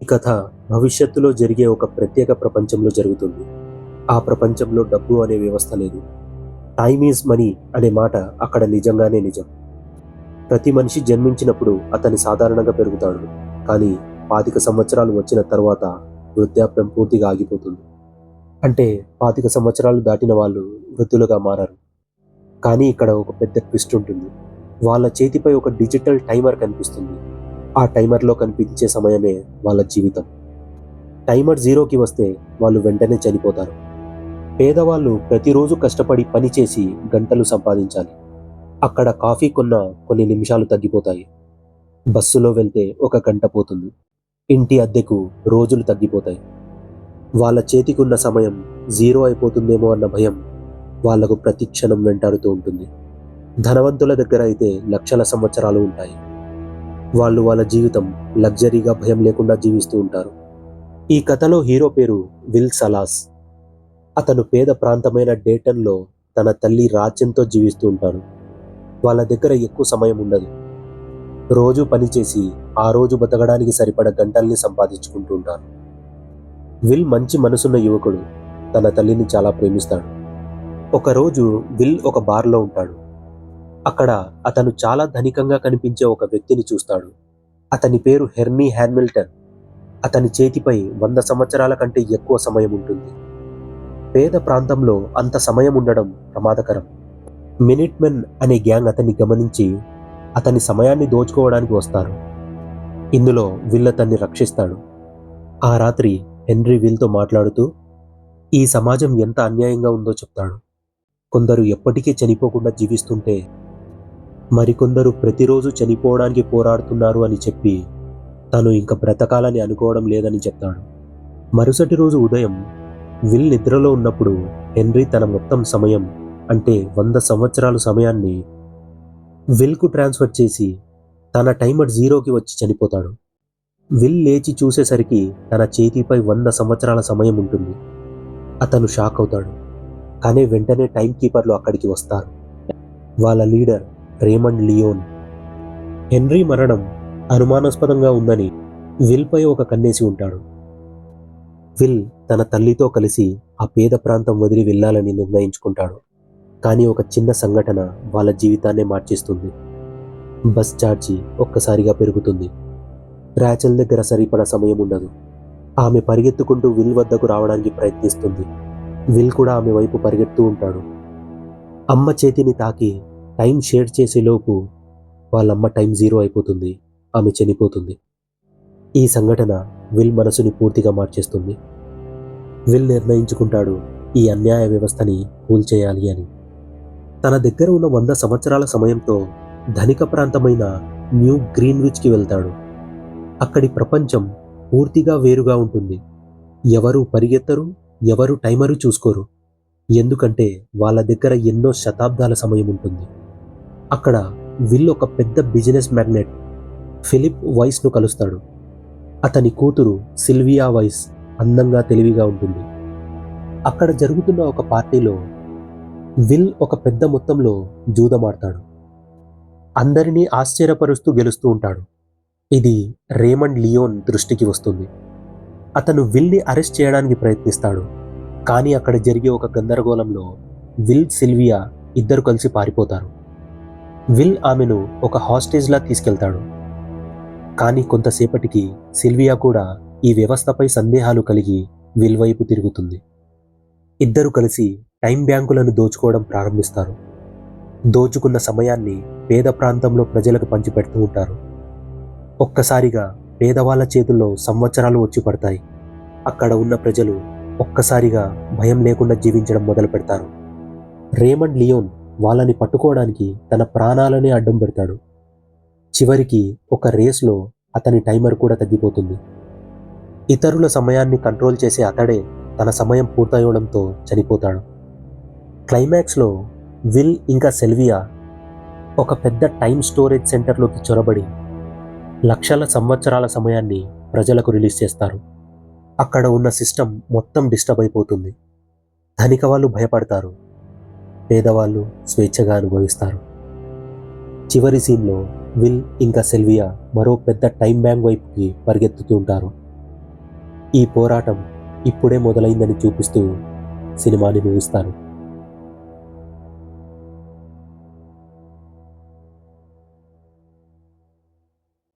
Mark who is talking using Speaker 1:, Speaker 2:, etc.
Speaker 1: ఈ కథ భవిష్యత్తులో జరిగే ఒక ప్రత్యేక ప్రపంచంలో జరుగుతుంది. ఆ ప్రపంచంలో డబ్బు అనే వ్యవస్థ లేదు. టైమ్ ఈజ్ మనీ అనే మాట అక్కడ నిజంగానే నిజం. ప్రతి మనిషి జన్మించినప్పుడు అతని సాధారణంగా పెరుగుతాడు. కానీ 25 సంవత్సరాలు వచ్చిన తర్వాత వృద్ధాప్యం పూర్తిగా ఆగిపోతుంది. అంటే 25 సంవత్సరాలు దాటిన వాళ్ళు వృద్ధులుగా మారరు. కానీ ఇక్కడ ఒక పెద్ద ట్విస్ట్ ఉంటుంది. వాళ్ళ చేతిపై ఒక డిజిటల్ టైమర్ కనిపిస్తుంది. ఆ టైమర్లో కనిపించే సమయమే వాళ్ళ జీవితం. టైమర్ జీరోకి వస్తే వాళ్ళు వెంటనే చనిపోతారు. పేదవాళ్ళు ప్రతిరోజు కష్టపడి పనిచేసి గంటలు సంపాదించాలి. అక్కడ కాఫీ కొన్న కొన్ని నిమిషాలు తగ్గిపోతాయి. బస్సులో వెళ్తే ఒక గంట పోతుంది. ఇంటి అద్దెకు రోజులు తగ్గిపోతాయి. వాళ్ళ చేతికున్న సమయం జీరో అయిపోతుందేమో అన్న భయం వాళ్లకు ప్రతి క్షణం వెంటాడుతూ ఉంటుంది. ధనవంతుల దగ్గర అయితే లక్షల సంవత్సరాలు ఉంటాయి. వాళ్ళు వాళ్ళ జీవితం లగ్జరీగా భయం లేకుండా జీవిస్తూ ఉంటారు. ఈ కథలో హీరో పేరు విల్ సలాస్. అతను పేద ప్రాంతమైన డేటన్లో తన తల్లి రాజ్యంతో జీవిస్తూ ఉంటాడు. వాళ్ళ దగ్గర ఎక్కువ సమయం ఉండదు. రోజు పనిచేసి ఆ రోజు బతకడానికి సరిపడ గంటల్ని సంపాదించుకుంటూ ఉంటారు. విల్ మంచి మనసున్న యువకుడు. తన తల్లిని చాలా ప్రేమిస్తాడు. ఒకరోజు విల్ ఒక బార్లో ఉంటాడు. అక్కడ అతను చాలా ధనికంగా కనిపించే ఒక వ్యక్తిని చూస్తాడు. అతని పేరు హెర్నీ హ్యామిల్టన్. అతని చేతిపై 100 సంవత్సరాల కంటే ఎక్కువ సమయం ఉంటుంది. పేద ప్రాంతంలో అంత సమయం ఉండడం ప్రమాదకరం. మినిట్ మెన్ అనే గ్యాంగ్ అతన్ని గమనించి అతని సమయాన్ని దోచుకోవడానికి వస్తారు. ఇందులో విల్ అతన్ని రక్షిస్తాడు. ఆ రాత్రి హెన్రీ విల్తో మాట్లాడుతూ ఈ సమాజం ఎంత అన్యాయంగా ఉందో చెప్తాడు. కొందరు ఎప్పటికీ చనిపోకుండా జీవిస్తుంటే మరికొందరు ప్రతిరోజు చనిపోవడానికి పోరాడుతున్నారు అని చెప్పి తను ఇంక బ్రతకాలని అనుకోవడం లేదని చెప్తాడు. మరుసటి రోజు ఉదయం విల్ నిద్రలో ఉన్నప్పుడు హెన్రీ తన మొత్తం సమయం అంటే 100 సంవత్సరాల సమయాన్ని విల్కు ట్రాన్స్ఫర్ చేసి తన టైమర్ జీరోకి వచ్చి చనిపోతాడు. విల్ లేచి చూసేసరికి తన చేతిపై 100 సంవత్సరాల సమయం ఉంటుంది. అతను షాక్ అవుతాడు. కానీ వెంటనే టైం కీపర్లు అక్కడికి వస్తారు. వాళ్ళ లీడర్ రేమండ్ లియోన్. హెన్రీ మరణం అనుమానాస్పదంగా ఉందని విల్పై ఒక కన్నేసి ఉంటాడు. విల్ తన తల్లితో కలిసి ఆ పేద ప్రాంతం వదిలి వెళ్ళాలని నిర్ణయించుకుంటాడు. కానీ ఒక చిన్న సంఘటన వాళ్ళ జీవితాన్నే మార్చేస్తుంది. బస్ ఛార్జీ ఒక్కసారిగా పెరుగుతుంది. రాచెల్ దగ్గర సరిపడా సమయం ఉండదు. ఆమె పరిగెత్తుకుంటూ విల్ వద్దకు రావడానికి ప్రయత్నిస్తుంది. విల్ కూడా ఆమె వైపు పరిగెడుతూ ఉంటాడు. అమ్మ చేతిని తాకి టైం షేర్ చేసేలోపు వాళ్ళమ్మ టైం జీరో అయిపోతుంది. ఆమె చనిపోతుంది. ఈ సంఘటన విల్ మనసుని పూర్తిగా మార్చేస్తుంది. విల్ నిర్ణయించుకుంటాడు ఈ అన్యాయ వ్యవస్థని కూల్చేయాలి అని. తన దగ్గర ఉన్న 100 సంవత్సరాల సమయంతో ధనిక ప్రాంతమైన న్యూ గ్రీన్విచ్కి వెళ్తాడు. అక్కడి ప్రపంచం పూర్తిగా వేరుగా ఉంటుంది. ఎవరు పరిగెత్తరు, ఎవరు టైమరు చూసుకోరు. ఎందుకంటే వాళ్ళ దగ్గర ఎన్నో శతాబ్దాల సమయం ఉంటుంది. అక్కడ విల్ ఒక పెద్ద బిజినెస్ మ్యాగ్నెట్ ఫిలిప్ వైస్ను కలుస్తాడు. అతని కూతురు సిల్వియా వైస్ అందంగా తెలివిగా ఉంటుంది. అక్కడ జరుగుతున్న ఒక పార్టీలో విల్ ఒక పెద్ద మొత్తంలో జూదమాడతాడు. అందరినీ ఆశ్చర్యపరుస్తూ గెలుస్తూ ఉంటాడు. ఇది రేమండ్ లియోన్ దృష్టికి వస్తుంది. అతను విల్ని అరెస్ట్ చేయడానికి ప్రయత్నిస్తాడు. కానీ అక్కడ జరిగే ఒక గందరగోళంలో విల్ సిల్వియా ఇద్దరు కలిసి పారిపోతారు. విల్ ఆమెను ఒక హాస్టేజ్లా తీసుకెళ్తాడు. కానీ కొంతసేపటికి సిల్వియా కూడా ఈ వ్యవస్థపై సందేహాలు కలిగి విల్ వైపు తిరుగుతుంది. ఇద్దరు కలిసి టైం బ్యాంకులను దోచుకోవడం ప్రారంభిస్తారు. దోచుకున్న సమయాన్ని పేద ప్రాంతంలో ప్రజలకు పంచిపెడుతూ ఉంటారు. ఒక్కసారిగా పేదవాళ్ళ చేతుల్లో సంవత్సరాలు వచ్చి పడతాయి. అక్కడ ఉన్న ప్రజలు ఒక్కసారిగా భయం లేకుండా జీవించడం మొదలు పెడతారు. రేమండ్ లియోన్ వాళ్ళని పట్టుకోవడానికి తన ప్రాణాలనే అడ్డం పెడతాడు. చివరికి ఒక రేస్లో అతని టైమర్ కూడా తగ్గిపోతుంది. ఇతరుల సమయాన్ని కంట్రోల్ చేసే అతడే తన సమయం పూర్తయ్యడంతో చనిపోతాడు. క్లైమాక్స్లో విల్ ఇంకా సిల్వియా ఒక పెద్ద టైం స్టోరేజ్ సెంటర్లోకి చొరబడి లక్షల సంవత్సరాల సమయాన్ని ప్రజలకు రిలీజ్ చేస్తారు. అక్కడ ఉన్న సిస్టమ్ మొత్తం డిస్టర్బ్ అయిపోతుంది. ధనిక వాళ్ళు భయపడతారు. పేదవాళ్ళు స్వేచ్ఛగా అనుభవిస్తారు. చివరి సీన్లో విల్ ఇంకా సిల్వియా మరో పెద్ద టైం బ్యాంక్ వైపుకి పరిగెత్తుతూ ఉంటారు. ఈ పోరాటం ఇప్పుడే మొదలైందని చూపిస్తూ సినిమాని ముగిస్తాను.